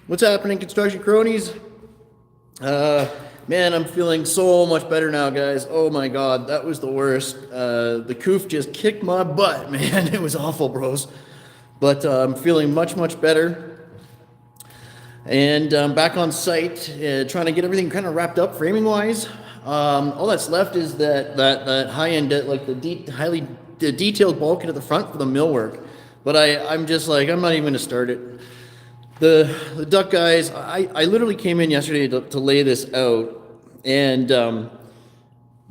What's happening, construction cronies? Man, I'm feeling so much better now, guys. Oh my God, that was the worst. The coof just kicked my butt, man. It was awful, bros. But I'm feeling much better. And I'm back on site, trying to get everything kind of wrapped up framing-wise. All that's left is that high-end, like the detailed bulkhead at the front for the millwork. But I'm just like, I'm not even going to start it. The Duct guys, I literally came in yesterday to lay this out, and so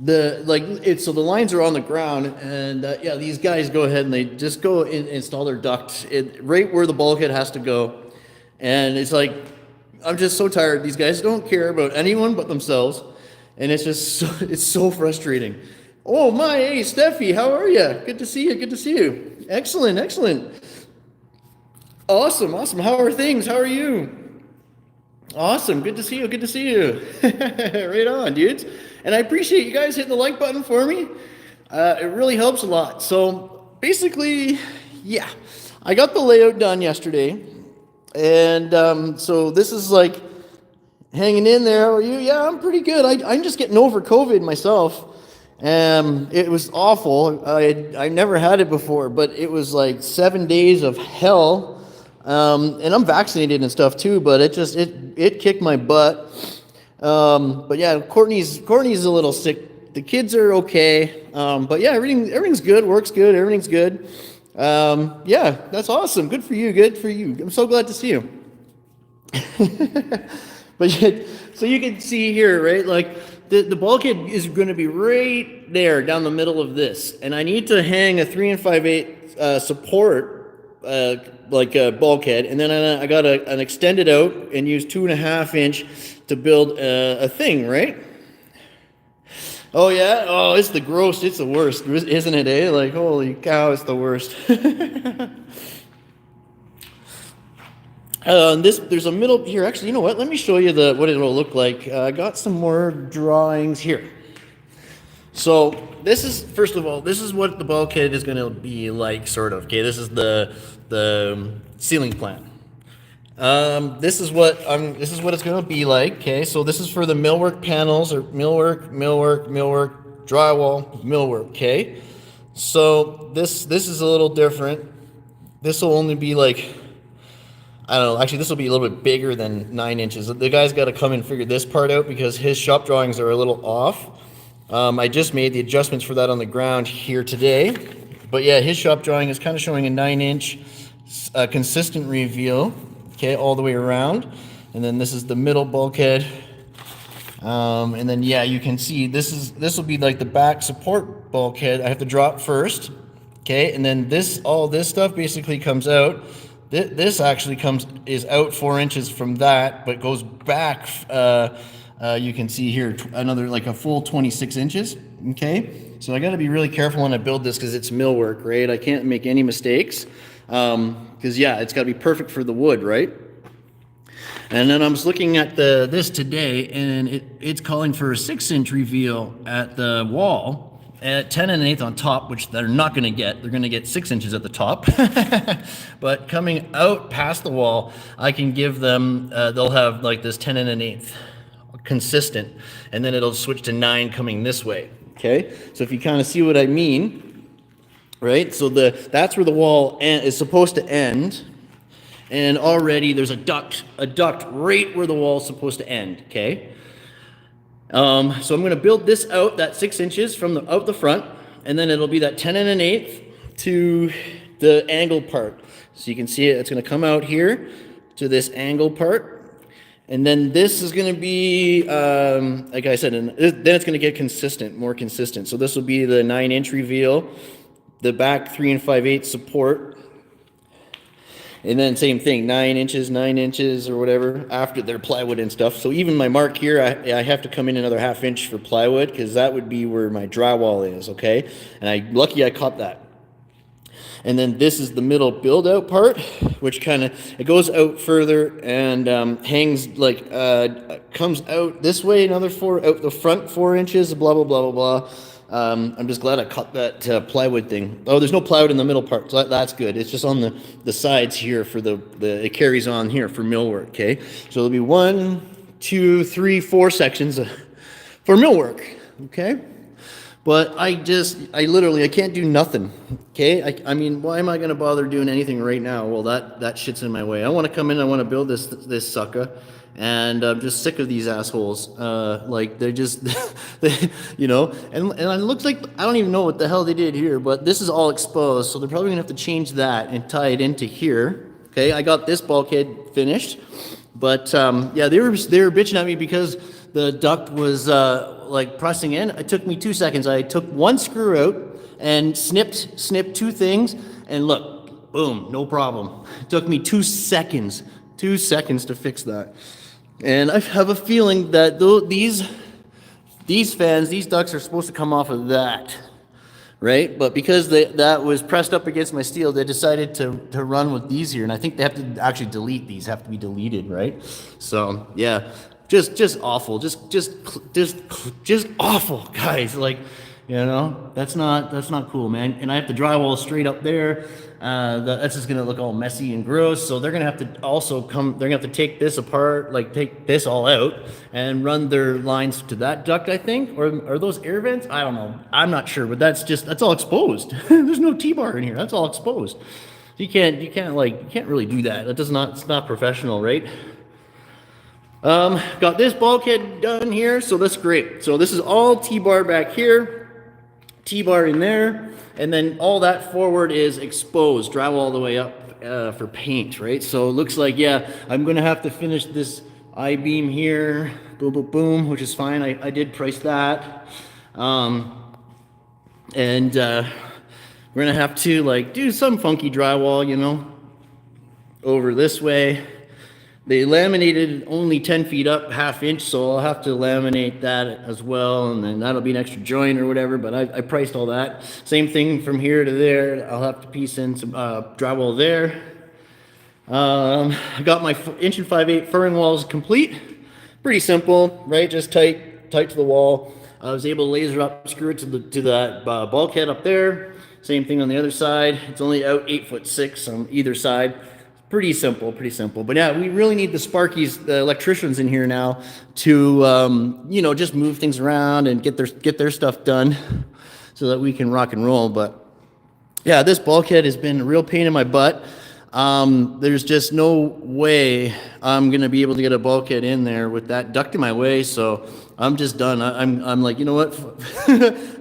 the lines are on the ground, and yeah, these guys go ahead and they just go install their duct right where the bulkhead has to go, and it's like, I'm just so tired. These guys don't care about anyone but themselves, and it's just it's so frustrating. Oh my, hey Steffi, how are you? Good to see you. Good to see you. Excellent. Awesome. How are things? How are you? Awesome. Good to see you. Right on, dudes. And I appreciate you guys hitting the like button for me. It really helps a lot. So basically, yeah, I got the layout done yesterday. And so this is like hanging in there. How are you? Yeah, I'm pretty good. I'm just getting over COVID myself. It was awful. I never had it before, but it was like 7 days of hell. And I'm vaccinated and stuff too, but it kicked my butt. But yeah, Courtney's a little sick. The kids are okay. But yeah, everything's good, works good, everything's good. Yeah, that's awesome. Good for you. I'm so glad to see you. But yeah, so you can see here, right? Like the bulkhead is going to be right there down the middle of this, and I need to hang a 3 5/8 support. Like a bulkhead, and then I got an extended out and used 2.5 inch to build a thing, right? Oh yeah, oh it's the worst, isn't it? Eh? Like holy cow, it's the worst. There's a middle here. Actually, you know what? Let me show you what it'll look like. I got some more drawings here. So this is, first of all, this is what the bulkhead is going to be like, sort of. Okay, this is the ceiling plan. This is what it's going to be like. Okay, so this is for the millwork panels, or millwork, drywall, millwork. Okay, so this is a little different. This will only be like, I don't know. Actually, this will be a little bit bigger than 9 inches. The guy's got to come and figure this part out because his shop drawings are a little off. I just made the adjustments for that on the ground here today. But yeah, his shop drawing is kind of showing a 9-inch consistent reveal, okay, all the way around. And then this is the middle bulkhead. And then yeah, you can see this will be like the back support bulkhead. I have to drop first, okay, and then all this stuff basically comes out. This actually is out 4 inches from that, but goes back. You can see here another like a full 26 inches. Okay, so I got to be really careful when I build this because it's millwork, right? I can't make any mistakes because yeah, it's got to be perfect for the wood, right? And then I was looking at this today, and it's calling for a 6-inch reveal at the wall at 10 1/8 on top, which they're not going to get. They're going to get 6 inches at the top. But coming out past the wall, I can give them. They'll have like this 10 1/8. Consistent, and then it'll switch to 9 coming this way. Okay, so if you kind of see what I mean, right? So that's where the wall is supposed to end, and already there's a duct right where the wall is supposed to end. Okay, so I'm going to build this out that 6 inches from out the front, and then it'll be that 10 1/8 to the angle part. So you can see it's going to come out here to this angle part. And then this is going to be, like I said, then it's going to get more consistent. So this will be the 9-inch reveal, the back 3 5/8 support, and then same thing, 9 inches or whatever after their plywood and stuff. So even my mark here, I have to come in another 1/2 inch for plywood because that would be where my drywall is, okay? And lucky I caught that. And then this is the middle build out part, which it goes out further and hangs comes out this way, another 4 out the front 4 inches, blah, blah, blah, blah, blah. I'm just glad I cut that plywood thing. Oh, there's no plywood in the middle part, so that's good. It's just on the sides here for it carries on here for millwork, okay? So there'll be 1, 2, 3, 4 sections for millwork, okay? But I literally, I can't do nothing, okay? I mean, why am I going to bother doing anything right now? Well, that shit's in my way. I want to come in, I want to build this sucker, and I'm just sick of these assholes. Like, they're just, you know, and it looks like, I don't even know what the hell they did here, but this is all exposed, so they're probably going to have to change that and tie it into here, okay? I got this bulkhead finished, but, yeah, they were bitching at me because the duct was, like pressing in. It took me 2 seconds. I took one screw out and snipped 2 things, and look, boom, no problem. It took me 2 seconds to fix that. And I have a feeling that these fans, these ducts are supposed to come off of that, right? But because that was pressed up against my steel, they decided to run with these here, and I think they have to actually delete these, have to be deleted, right? So yeah. Just awful, just awful, guys. Like, you know, that's not cool, man. And I have to drywall straight up there. That's just gonna look all messy and gross. So they're gonna have to also they're gonna have to take this apart, like take this all out and run their lines to that duct, I think. Or are those air vents? I don't know. I'm not sure, but that's all exposed. There's no T-bar in here. That's all exposed. You can't really do that. It's not professional, right? Got this bulkhead done here, so that's great. So this is all T-bar back here, T-bar in there, and then all that forward is exposed, drywall all the way up for paint, right? So it looks like, yeah, I'm gonna have to finish this I-beam here, boom, boom, boom, which is fine. I did price that. And we're gonna have to like do some funky drywall, you know, over this way. They laminated only 10 feet up, ½ inch, so I'll have to laminate that as well, and then that'll be an extra joint or whatever, but I priced all that. Same thing from here to there. I'll have to piece in some drywall there. I got my 1 5/8 furring walls complete. Pretty simple, right? Just tight to the wall. I was able to laser up, screw it to that bulkhead up there. Same thing on the other side. It's only out 8'6" on either side. Pretty simple. But yeah, we really need the Sparkies, the electricians in here now to, you know, just move things around and get their stuff done so that we can rock and roll. But yeah, this bulkhead has been a real pain in my butt. There's just no way I'm going to be able to get a bulkhead in there with that duct in my way. So I'm just done. I'm like, you know what?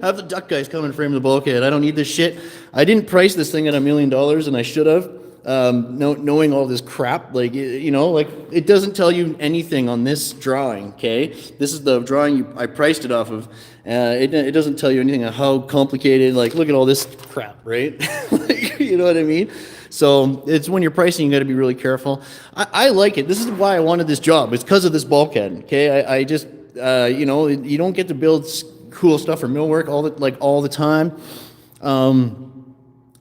Have the duct guys come and frame the bulkhead. I don't need this shit. I didn't price this thing at $1 million, and I should have. Knowing all this crap, like, you know, like it doesn't tell you anything on this drawing, okay? This is the drawing I priced it off of. It doesn't tell you anything on how complicated, like, look at all this crap, right? Like, you know what I mean? So it's when you're pricing, you got to be really careful. I like it. This is why I wanted this job. It's because of this bulkhead, okay? I just, you know, you don't get to build cool stuff for millwork all the time.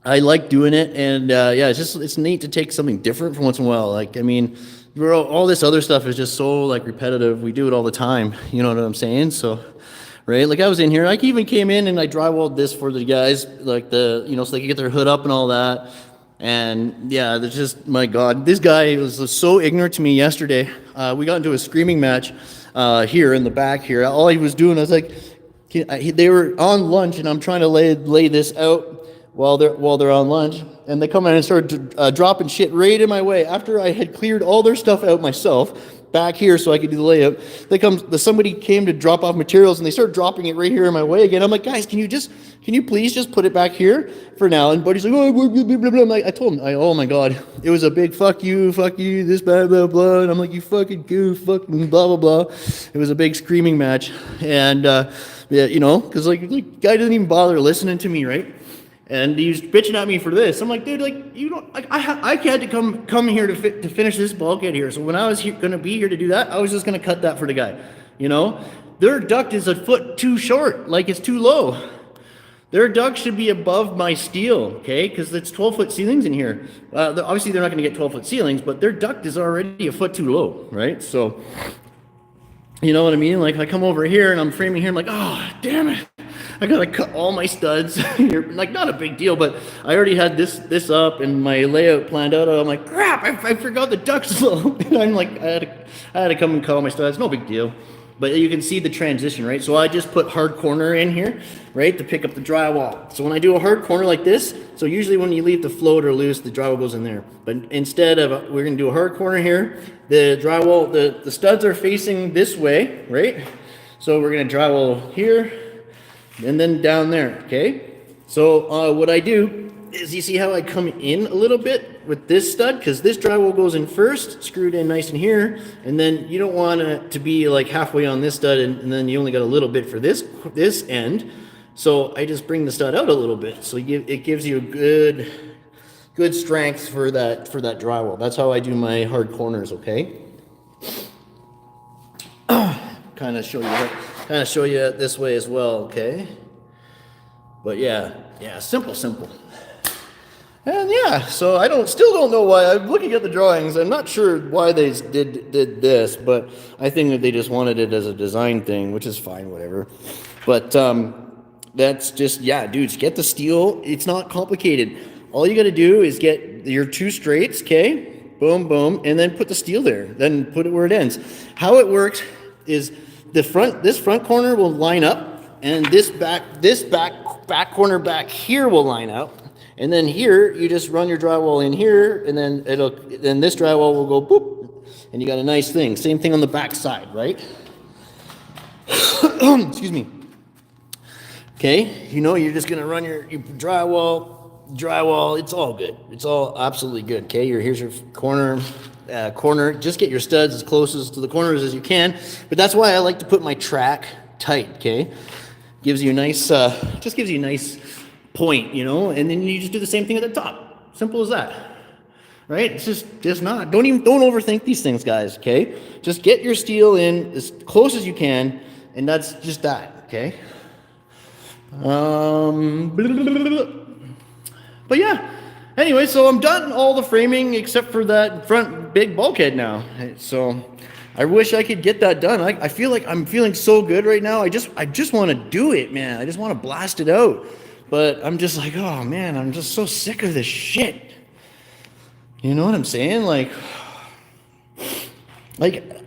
I like doing it, and yeah, it's neat to take something different from once in a while. Like, I mean, all this other stuff is just so like repetitive. We do it all the time. You know what I'm saying? So, right? Like I was in here. I even came in and I drywalled this for the guys, like so they could get their hood up and all that. And yeah, there's just, my God, this guy was so ignorant to me yesterday. We got into a screaming match here in the back here. All he was doing, I was like, they were on lunch, and I'm trying to lay this out while they're on lunch, and they come in and started dropping shit right in my way after I had cleared all their stuff out myself back here so I could do the layout. Somebody came to drop off materials, and they started dropping it right here in my way again. I'm like, guys, can you please just put it back here for now? And Buddy's like, oh, blah, blah, blah, blah. I'm like, I told him, oh my God, it was a big fuck you, this blah blah blah, and I'm like, you fucking goof, fucking blah blah blah. It was a big screaming match, and yeah, you know, because like guy doesn't even bother listening to me, right? And he's bitching at me for this. I'm like, dude, like, you don't, like, I had to come here to finish this bulkhead here. So when I was going to be here to do that, I was just going to cut that for the guy. You know, their duct is a foot too short, like it's too low. Their duct should be above my steel, okay? Because it's 12-foot ceilings in here. Obviously, they're not going to get 12-foot ceilings, but their duct is already a foot too low, right? So, you know what I mean? Like, I come over here and I'm framing here. I'm like, oh, damn it. I gotta cut all my studs here. Like, not a big deal, but I already had this up and my layout planned out. I'm like, crap, I forgot the duct slope. And I'm like, I had to come and cut all my studs. No big deal. But you can see the transition, right? So I just put hard corner in here, right, to pick up the drywall. So when I do a hard corner like this, so usually when you leave the float or loose, the drywall goes in there. But instead of, we're gonna do a hard corner here, the drywall, the studs are facing this way, right? So we're gonna drywall here, and then down there, okay? So what I do is, you see how I come in a little bit with this stud, because this drywall goes in first, screwed in nice in here, and then you don't want it to be like halfway on this stud, and then you only got a little bit for this end. So I just bring the stud out a little bit, so it gives you a good strength for that drywall. That's how I do my hard corners, okay? kind of show you it this way as well, okay? But yeah, simple. And yeah, so I still don't know why. I'm looking at the drawings. I'm not sure why they did this, but I think that they just wanted it as a design thing, which is fine, whatever. But that's just, yeah, dudes, get the steel. It's not complicated. All you got to do is get your two straights, okay? Boom, boom, and then put the steel there. Then put it where it ends. How it works is this front corner will line up, and this back corner back here will line up. And then here, you just run your drywall in here, and then then this drywall will go boop, and you got a nice thing. Same thing on the back side, right? Excuse me. Okay, you're just gonna run your drywall. It's all good. It's all absolutely good. Okay, here's your corner. Just get your studs as close to the corners as you can. But that's why I like to put my track tight. Okay, gives you a nice, point, and then you just do the same thing at the top. Simple as that, right? It's just not. Don't overthink these things, guys. Okay, just get your steel in as close as you can, and that's just that. Okay. But yeah. Anyway, so I'm done all the framing except for that front big bulkhead now. So I wish I could get that done. I feel like I'm feeling so good right now. I just want to do it, man. I just want to blast it out. But I'm just like, oh man, I'm just so sick of this shit. You know what I'm saying? Like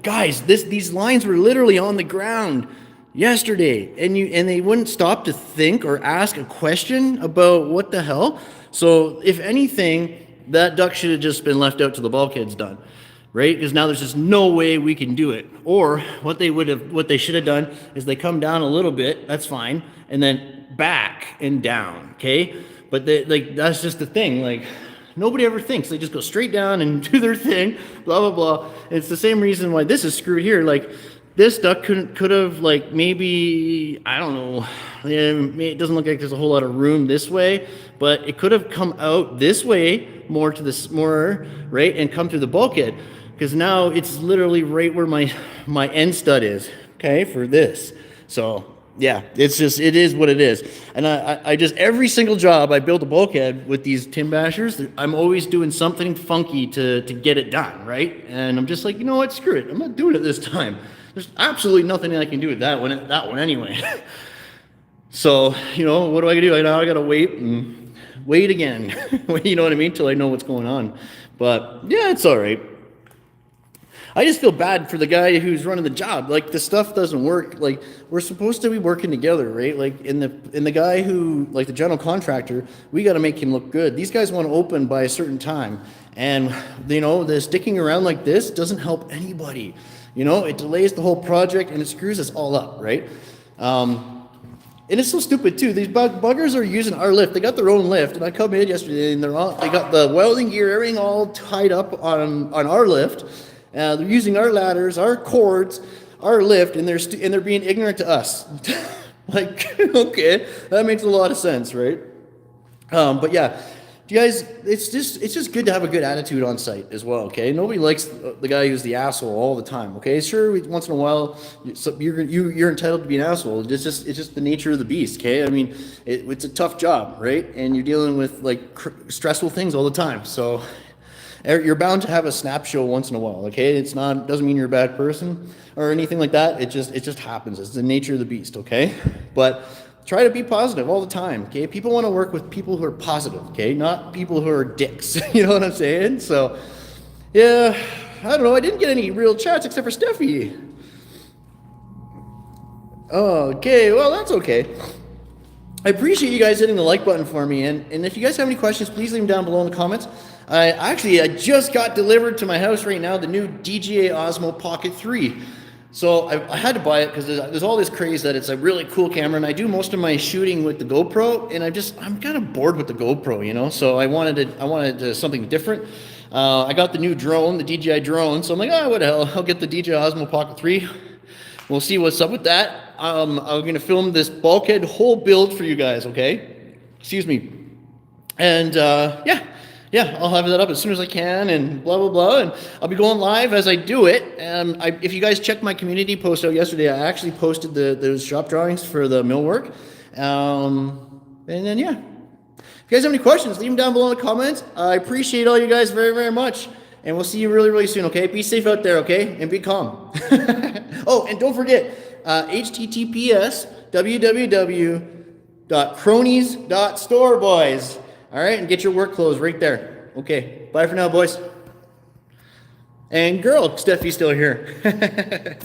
guys, these lines were literally on the ground yesterday, and they wouldn't stop to think or ask a question about what the hell. So if anything, that duct should have just been left out till the bulkhead's done, right? Because now there's just no way we can do it. Or what they should have done is they come down a little bit, that's fine, and then back and down, okay? But that's just the thing. Like, nobody ever thinks. They just go straight down and do their thing, blah blah blah. And it's the same reason why this is screwed here. Like, this duct could have, like, maybe, I don't know, it doesn't look like there's a whole lot of room this way, but it could have come out this way more, right, and come through the bulkhead, because now it's literally right where my end stud is, okay, for this. So yeah, it is what it is. And I just, every single job I build a bulkhead with these Tim Bashers, I'm always doing something funky to get it done, right? And I'm just like, you know what, screw it, I'm not doing it this time. There's absolutely nothing I can do with that one anyway. So, what do I do? I gotta wait again. You know what I mean? Till I know what's going on. But yeah, it's all right. I just feel bad for the guy who's running the job. Like, the stuff doesn't work. Like, we're supposed to be working together, right? Like, in the guy who, like, the general contractor, we got to make him look good. These guys want to open by a certain time, and the sticking around like this doesn't help anybody. It delays the whole project, and it screws us all up, right? And it's so stupid too. These buggers are using our lift. They got their own lift, and I come in yesterday, and they got the welding gear, everything all tied up on our lift. They're using our ladders, our cords, our lift, and they're being ignorant to us. Like, okay, that makes a lot of sense, right? But yeah, you guys, it's just good to have a good attitude on site as well. Okay, nobody likes the guy who's the asshole all the time. Okay, sure, once in a while, you're entitled to be an asshole. It's just the nature of the beast. Okay, I mean, it's a tough job, right? And you're dealing with stressful things all the time. So you're bound to have a snap show once in a while, okay? Doesn't mean you're a bad person or anything like that. It just happens. It's the nature of the beast, okay? But try to be positive all the time, okay? People want to work with people who are positive, okay? Not people who are dicks, you know what I'm saying? So, yeah, I don't know. I didn't get any real chats except for Steffi. Okay, well, that's okay. I appreciate you guys hitting the like button for me, and if you guys have any questions, please leave them down below in the comments. I just got delivered to my house right now the new DJI Osmo Pocket 3. So I had to buy it because there's all this craze that it's a really cool camera, and I do most of my shooting with the GoPro, and I'm kind of bored with the GoPro, you know. So I wanted something different. I got the new drone, the DJI drone. So I'm like, what the hell? I'll get the DJI Osmo Pocket 3. We'll see what's up with that. I'm gonna film this Bulkhead whole build for you guys, okay? Excuse me. And yeah, I'll have that up as soon as I can, and blah, blah, blah, and I'll be going live as I do it. If you guys checked my community post out yesterday, I actually posted those shop drawings for the millwork. And then, yeah. If you guys have any questions, leave them down below in the comments. I appreciate all you guys very, very much, and we'll see you really, really soon, okay? Be safe out there, okay? And be calm. Oh, and don't forget, https www.kronies.store, boys. All right, and get your work clothes right there. Okay, bye for now, boys. And girl, Steffi's still here.